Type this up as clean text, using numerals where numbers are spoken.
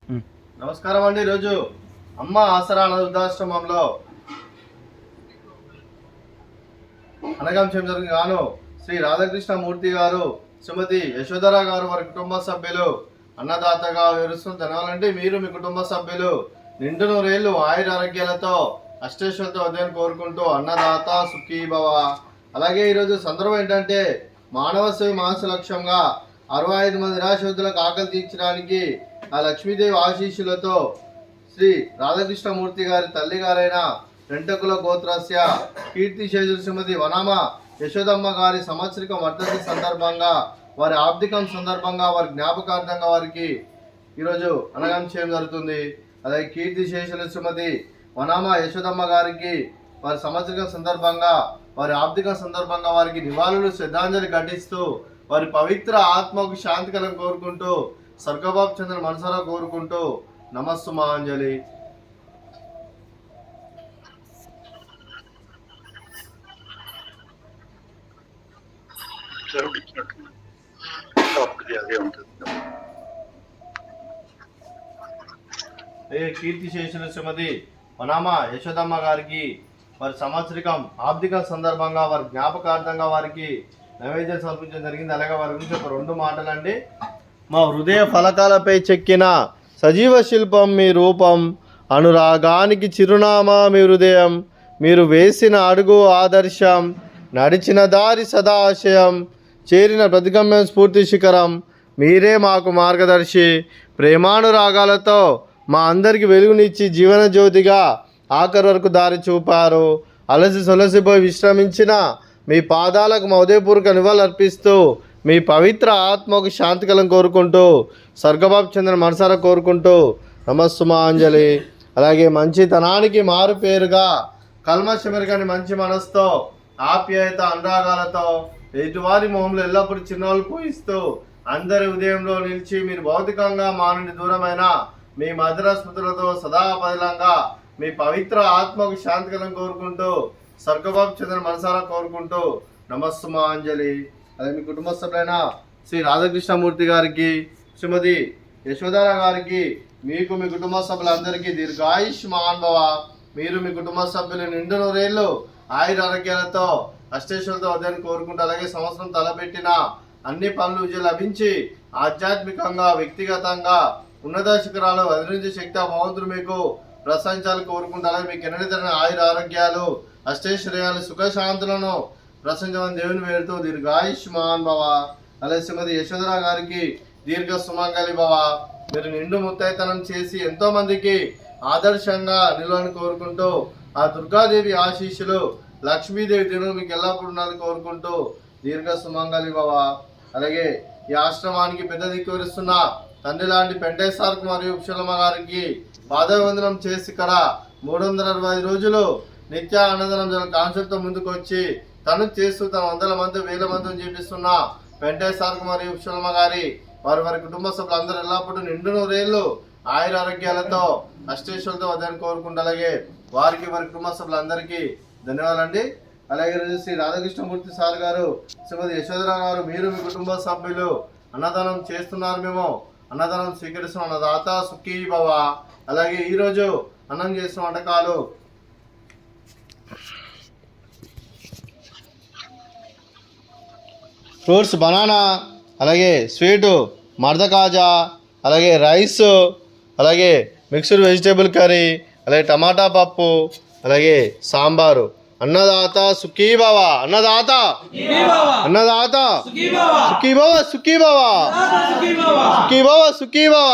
నమస్కారం అండి. ఈరోజు అమ్మ ఆసరా వృద్ధాశ్రమంలో అనగం చేయడం గాను శ్రీ రాధాకృష్ణ మూర్తి గారు, శ్రీమతి యశోధర గారు, వారి కుటుంబ సభ్యులు అన్నదాతగా వివరిస్తున్న ధన్యవాదాలండి. మీరు మీ కుటుంబ సభ్యులు నిండు నూరేళ్లు ఆయుర ఆరోగ్యాలతో అష్టేశ్వరతో ఉదయం కోరుకుంటూ అన్నదాత సుఖీభవ. అలాగే ఈరోజు సందర్భం ఏంటంటే మానవ సేవ మానస లక్ష్యంగా 65 మంది నిరాశ్రద్ధులకు ఆకలి తీర్చడానికి ఆ లక్ష్మీదేవి ఆశీస్సులతో శ్రీ రాధాకృష్ణమూర్తి గారి తల్లి గారైన రెంటకుల గోత్రస్య కీర్తిశేషులు శ్రీమతి వనామ యశోదమ్మ గారి సంవత్సరిక వర్ధంతి సందర్భంగా, వారి ఆబ్దికం సందర్భంగా, వారి జ్ఞాపకార్థంగా వారికి ఈరోజు అనగం చేయడం జరుగుతుంది. అలాగే కీర్తిశేషులు శ్రీమతి వనామ యశోదమ్మ గారికి వారి సంవత్సరిక సందర్భంగా, వారి ఆబ్దికం సందర్భంగా వారికి నివాళులు శ్రద్ధాంజలి ఘటిస్తూ వారి పవిత్ర ఆత్మకు శాంతి కలం కోరుకుంటూ స్వర్గబాబు చంద్ర మనసారా కోరుకుంటూ నమస్సుమాంజలి. కీర్తిశేషులు శ్రీమతి వనామ యశోదమ్మ గారికి వారి సంవత్సరికం ఆబ్దిక సందర్భంగా, వారి జ్ఞాపకార్థంగా వారికి నైవేద్యం సమర్పించడం జరిగింది. అలాగే వారి గురించి ఒక 2 మాటలండి. మా హృదయ ఫలకాలపై చెక్కిన సజీవ శిల్పం మీ రూపం, అనురాగానికి చిరునామా మీ హృదయం, మీరు వేసిన అడుగు ఆదర్శం, నడిచిన దారి సదా ఆశయం, చేరిన ప్రతిగమ్యం స్ఫూర్తి శిఖరం, మీరే మాకు మార్గదర్శి. ప్రేమానురాగాలతో మా అందరికి వెలుగునిచ్చి జీవన జ్యోతిగా ఆఖరి వరకు దారి చూపారు. అలసి సొలసిపోయి విశ్రమించిన మీ పాదాలకు మా ఉదయపూర్వక నివాళులు అర్పిస్తూ మీ పవిత్ర ఆత్మకు శాంతికలం కోరుకుంటూ స్వర్గబాబు చంద్ర మనసారా కోరుకుంటూ నమస్సుమాంజలి. అలాగే మంచితనానికి మారు పేరుగా కల్మషమెరగని మంచి మనసుతో ఆప్యాయత అనురాగాలతో ఎదుటివారి మొహంలో ఎల్లప్పుడూ చిరునవ్వులు పూయిస్తూ అందరి ఉదయంలో నిలిచి మీరు భౌతికంగా మా నుండి దూరమైన మీ మధుర స్మృతులతో సదా పదిలంగా మీ పవిత్ర ఆత్మకు శాంతికలం కోరుకుంటూ స్వర్గబాబు చంద్ర మనసారా కోరుకుంటూ నమస్సుమాంజలి. అదే మీ కుటుంబ సభ్యులైన శ్రీ రాధాకృష్ణమూర్తి గారికి, శ్రీమతి యశోధర గారికి, మీకు మీ కుటుంబ సభ్యులందరికీ దీర్ఘాయుష్మాన్ భవ. మీరు మీ కుటుంబ సభ్యులు నిండు నూరేళ్లు ఆయుర ఆరోగ్యాలతో అష్టేశ్వరులతో ఉదయం కోరుకుంటూ, అలాగే సంవత్సరం తలపెట్టిన అన్ని పనులు విజయం లభించి ఆధ్యాత్మికంగా, వ్యక్తిగతంగా ఉన్నత శిఖరాలు అధిరించే శక్తి భగవంతుడు మీకు ప్రశంసాలు కోరుకుంటూ, అలాగే మీకు ఎన్నడైన ఆయుర ఆరోగ్యాలు, అష్టైశ్వర్యాలు, సుఖశాంతులను ప్రశంసమని దేవుని వేరుతూ దీర్ఘాయుష్మాన్ భవ. అలాగే శ్రీమతి యశోధర గారికి దీర్ఘ సుమంగళి భవ. మీరు నిండు ముత్తైతనం చేసి ఎంతో మందికి ఆదర్శంగా నిలవని కోరుకుంటూ, ఆ దుర్గాదేవి ఆశీస్సులు, లక్ష్మీదేవి దినం మీకు ఎల్లప్పుడూ ఉండాలని కోరుకుంటూ దీర్ఘ సుమంగళి భవ. అలాగే ఈ ఆశ్రమానికి పెద్ద దిక్కువరిస్తున్న తండ్రి లాంటి పెంటేశ్వర్ మరియు ఉషలమ్మ గారికి పాదవందనం చేసి ఇక్కడ 365 రోజులు నిత్య అన్నదానం కాన్సెప్ట్తో ముందుకు వచ్చి తను చేస్తూ తన 100 మంది 1000 మందిని చూపిస్తున్న వెంకటేశ్వర మరియు ఉషలమ్మ గారి వారి కుటుంబ సభ్యులు అందరూ ఎల్లప్పుడూ నిండు నూరేళ్లు ఆయుర ఆరోగ్యాలతో అష్టేశ్వరులతో వద్దని కోరుకుంటూ, అలాగే వారికి వారి కుటుంబ సభ్యులందరికీ ధన్యవాదాలండి. అలాగే శ్రీ రాధాకృష్ణమూర్తి సార్ గారు, శ్రీమతి యశోధర గారు, మీరు మీ కుటుంబ సభ్యులు అన్నదానం చేస్తున్నారు, మేము అన్నదానం స్వీకరిస్తున్న అన్నదాత సుఖీ భవ. అలాగే ఈరోజు అన్నం చేస్తున్న వంటకాలు ఫ్రూట్స్ బనానా, అలాగే స్వీటు మర్ద కాజా, అలాగే రైస్, అలాగే మిక్స్డ్ వెజిటేబుల్ కర్రీ, అలాగే టమాటా పప్పు, అలాగే సాంబారు. అన్నదాత సుఖీభవ, అన్నదాత అన్నదాత సుఖీభవ, సుఖీభవ సుఖీభవ, సుఖీభవ.